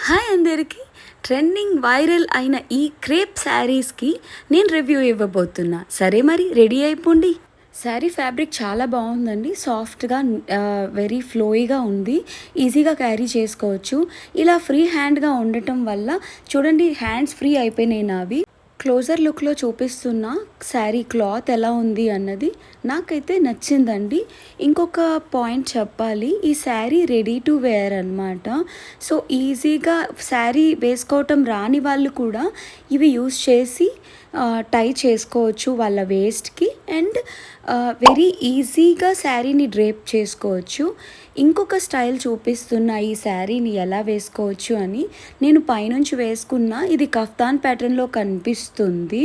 Hi అందరికీ. Trending viral అయిన ఈ క్రేప్ శారీస్కి నేను రివ్యూ ఇవ్వబోతున్నా. సరే మరి రెడీ అయిపోండి. శారీ ఫ్యాబ్రిక్ చాలా బాగుందండి. సాఫ్ట్గా వెరీ ఫ్లోయిగా ఉంది. ఈజీగా క్యారీ చేసుకోవచ్చు. ఇలా ఫ్రీ హ్యాండ్గా ఉండటం వల్ల చూడండి, హ్యాండ్స్ ఫ్రీ అయిపోయినాయి నావి. క్లోజర్ లుక్లో చూపిస్తున్న శారీ క్లాత్ ఎలా ఉంది అన్నది నాకైతే నచ్చిందండి. ఇంకొక పాయింట్ చెప్పాలి, ఈ శారీ రెడీ టు వేర్ అనమాట. సో ఈజీగా శారీ వేసుకోవటం రాని వాళ్ళు కూడా ఇవి యూస్ చేసి టై చేసుకోవచ్చు వాళ్ళ వేస్ట్కి. అండ్ వెరీ ఈజీగా శారీని డ్రేప్ చేసుకోవచ్చు. ఇంకొక స్టైల్ చూపిస్తున్న ఈ శారీని ఎలా వేసుకోవచ్చు అని. నేను పైనుంచి వేసుకున్న ఇది కఫ్తాన్ ప్యాటర్న్లో కనిపిస్తుంది.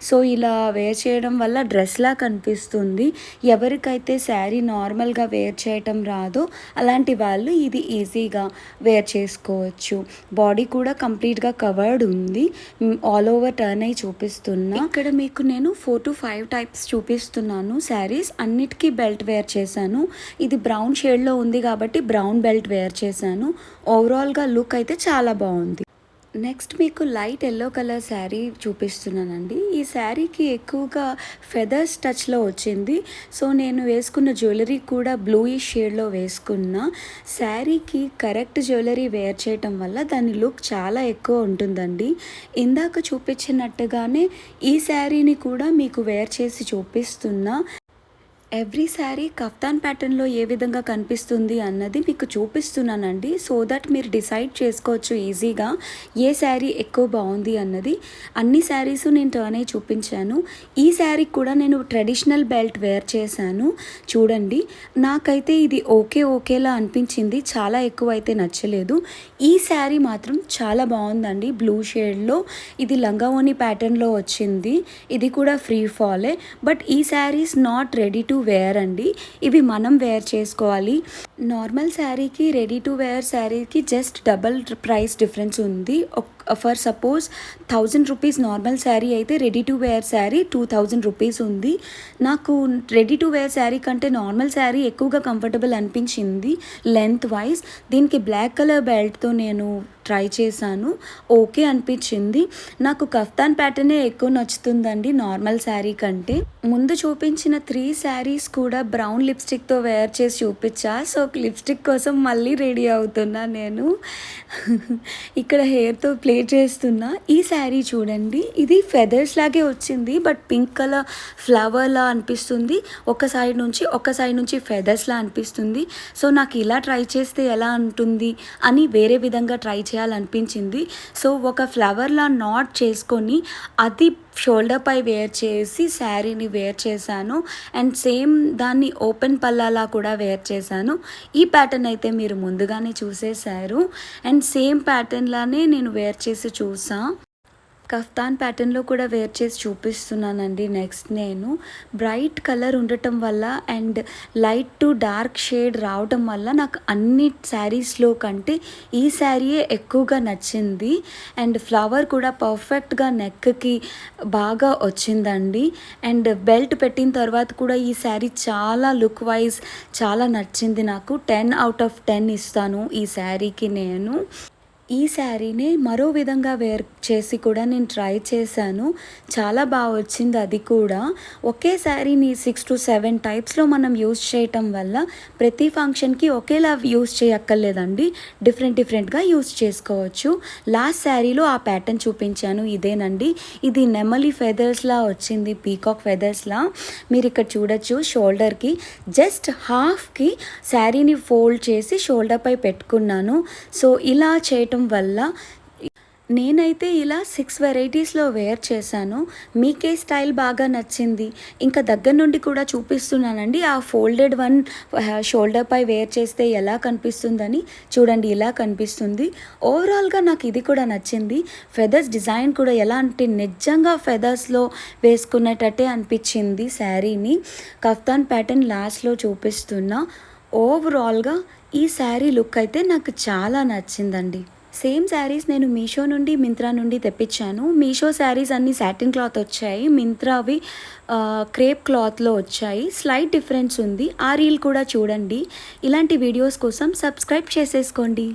సో ఇలా వేర్ చేయడం వల్ల డ్రెస్లా కనిపిస్తుంది. ఎవరికైతే శారీ నార్మల్గా వేర్ చేయటం రాదో అలాంటి వాళ్ళు ఇది ఈజీగా వేర్ చేసుకోవచ్చు. బాడీ కూడా కంప్లీట్గా కవర్డ్ ఉంది. ఆల్ ఓవర్ టర్న్ అయి చూపిస్తున్నా. ఇక్కడ మీకు నేను 4 to 5 టైప్స్ చూపిస్తున్నాను శారీస్. అన్నిటికీ బెల్ట్ వేర్ చేశాను. ఇది బ్రౌన్ షేడ్లో ఉంది కాబట్టి బ్రౌన్ బెల్ట్ వేర్ చేశాను. ఓవరాల్గా లుక్ అయితే చాలా బాగుంది. నెక్స్ట్ మీకు లైట్ ఎల్లో కలర్ శారీ చూపిస్తున్నానండి. ఈ శారీకి ఎక్కువగా ఫెదర్స్ టచ్లో వచ్చింది. సో నేను వేసుకున్న జ్యువెలరీ కూడా బ్లూయిష్ షేడ్లో వేసుకున్న. శారీకి కరెక్ట్ జ్యువెలరీ వేర్ చేయటం వల్ల దాని లుక్ చాలా ఎక్కువ ఉంటుందండి. ఇందాక చూపించినట్టుగానే ఈ శారీని కూడా మీకు వేర్ చేసి చూపిస్తున్నా. ఎవ్రీ శారీ కఫ్తాన్ ప్యాటర్న్లో ఏ విధంగా కనిపిస్తుంది అన్నది మీకు చూపిస్తున్నానండి. సో దట్ మీరు డిసైడ్ చేసుకోవచ్చు ఈజీగా ఏ శారీ ఎక్కువ బాగుంది అన్నది. అన్ని శారీస్ నేను టర్న్ అయి చూపించాను. ఈ శారీకి కూడా నేను ట్రెడిషనల్ బెల్ట్ వేర్ చేశాను. చూడండి, నాకైతే ఇది ఓకేలా అనిపించింది. చాలా ఎక్కువ అయితే నచ్చలేదు. ఈ శారీ మాత్రం చాలా బాగుందండి. బ్లూ షేడ్లో ఇది లంగావోని ప్యాటర్న్లో వచ్చింది. ఇది కూడా ఫ్రీ ఫాలే. బట్ ఈ saris not ready to wear అండి. ఇవి మనం వేర్ చేసుకోవాలి. నార్మల్ శారీకి రెడీ టు వేర్ శారీకి జస్ట్ డబల్ ప్రైస్ డిఫరెన్స్ ఉంది. For suppose 1000 rupees normal sari అయితే ready to wear sari 2000 rupees ఉంది. నాకు రెడీ టు వేర్ శారీ కంటే నార్మల్ శారీ ఎక్కువగా కంఫర్టబుల్ అనిపించింది లెంత్ వైజ్. దీనికి బ్లాక్ కలర్ బెల్ట్తో నేను ట్రై చేశాను. ఓకే అనిపించింది. నాకు కఫ్తాన్ ప్యాటర్నే ఎక్కువ నచ్చుతుందండి నార్మల్ శారీ కంటే. ముందు చూపించిన 3 శారీస్ కూడా బ్రౌన్ లిప్స్టిక్తో వేర్ చేసి చూపించా. సో లిప్స్టిక్ కోసం మళ్ళీ రెడీ అవుతున్నా నేను. ఇక్కడ హెయిర్తో ప్లే చేస్తున్నా. ఈ శారీ చూడండి, ఇది ఫెదర్స్ లాగే వచ్చింది. బట్ పింక్ కలర్ ఫ్లవర్లా అనిపిస్తుంది. ఒక సైడ్ నుంచి ఫెదర్స్లా అనిపిస్తుంది. సో నాకు ఇలా ట్రై చేస్తే ఎలా ఉంటుంది అని వేరే విధంగా ట్రై చేయాలనిపించింది. సో ఒక ఫ్లవర్లా నాట్ చేసుకొని అది షోల్డర్ పై వేర్ చేసి శారీని వేర్ చేశాను. అండ్ సేమ్ దాన్ని ఓపెన్ పల్లాలా కూడా వేర్ చేశాను. ఈ ప్యాటర్న్ అయితే మీరు ముందుగానే చూసేశారు. అండ్ సేమ్ ప్యాటర్న్లానే నేను వేర్ చేసి చూసా. కఫ్తాన్ ప్యాటర్న్లో కూడా వేర్ చేసి చూపిస్తున్నానండి. నెక్స్ట్ నేను బ్రైట్ కలర్ ఉండటం వల్ల and light to dark shade రావటం వల్ల నాకు అన్ని శారీస్లో కంటే ఈ శారీయే ఎక్కువగా నచ్చింది. అండ్ ఫ్లవర్ కూడా పర్ఫెక్ట్గా నెక్కి బాగా వచ్చిందండి. అండ్ బెల్ట్ పెట్టిన తర్వాత కూడా ఈ శారీ చాలా లుక్ వైజ్ చాలా నచ్చింది నాకు. 10 out of 10 ఇస్తాను ఈ శారీకి నేను. ఈ శారీని మరో విధంగా వేర్ చేసి కూడా నేను ట్రై చేశాను. చాలా బాగా వచ్చింది అది కూడా. ఒకే శారీని 6 to 7 టైప్స్లో మనం యూజ్ చేయటం వల్ల ప్రతి ఫంక్షన్కి ఒకేలా యూజ్ చేయక్కర్లేదండి. డిఫరెంట్గా యూజ్ చేసుకోవచ్చు. లాస్ట్ శారీలో ఆ ప్యాటర్న్ చూపించాను, ఇదేనండి. ఇది నెమలి ఫెదర్స్లా వచ్చింది, పీకాక్ ఫెదర్స్లా. మీరు ఇక్కడ చూడొచ్చు. షోల్డర్కి జస్ట్ హాఫ్కి శారీని ఫోల్డ్ చేసి షోల్డర్ పై పెట్టుకున్నాను. సో ఇలా చేయటం వల్ల నేనైతే ఇలా 6 వెరైటీస్లో వేర్ చేశాను. మీకే స్టైల్ బాగా నచ్చింది. ఇంకా దగ్గర నుండి కూడా చూపిస్తున్నానండి. ఆ ఫోల్డెడ్ వన్ షోల్డర్ పై వేర్ చేస్తే ఎలా కనిపిస్తుందని చూడండి. ఇలా కనిపిస్తుంది. ఓవరాల్గా నాకు ఇది కూడా నచ్చింది. ఫెదర్స్ డిజైన్ కూడా ఎలా అంటే నిజంగా ఫెదర్స్లో వేసుకునేటట్టే అనిపించింది శారీని. కఫ్తాన్ ప్యాటర్న్ లాస్ట్లో చూపిస్తున్నా. ఓవరాల్గా ఈ శారీ లుక్ అయితే నాకు చాలా నచ్చిందండి. సేమ్ శారీస్ నేను మీషో నుండి మింత్రా నుండి తెప్పించాను. మీషో శారీస్ అన్నీ సాటిన్ క్లాత్ వచ్చాయి. మింత్రావి క్రేప్ క్లాత్లో వచ్చాయి. స్లైట్ డిఫరెన్స్ ఉంది. ఆ రీల్ కూడా చూడండి. ఇలాంటి వీడియోస్ కోసం సబ్స్క్రైబ్ చేసేసుకోండి.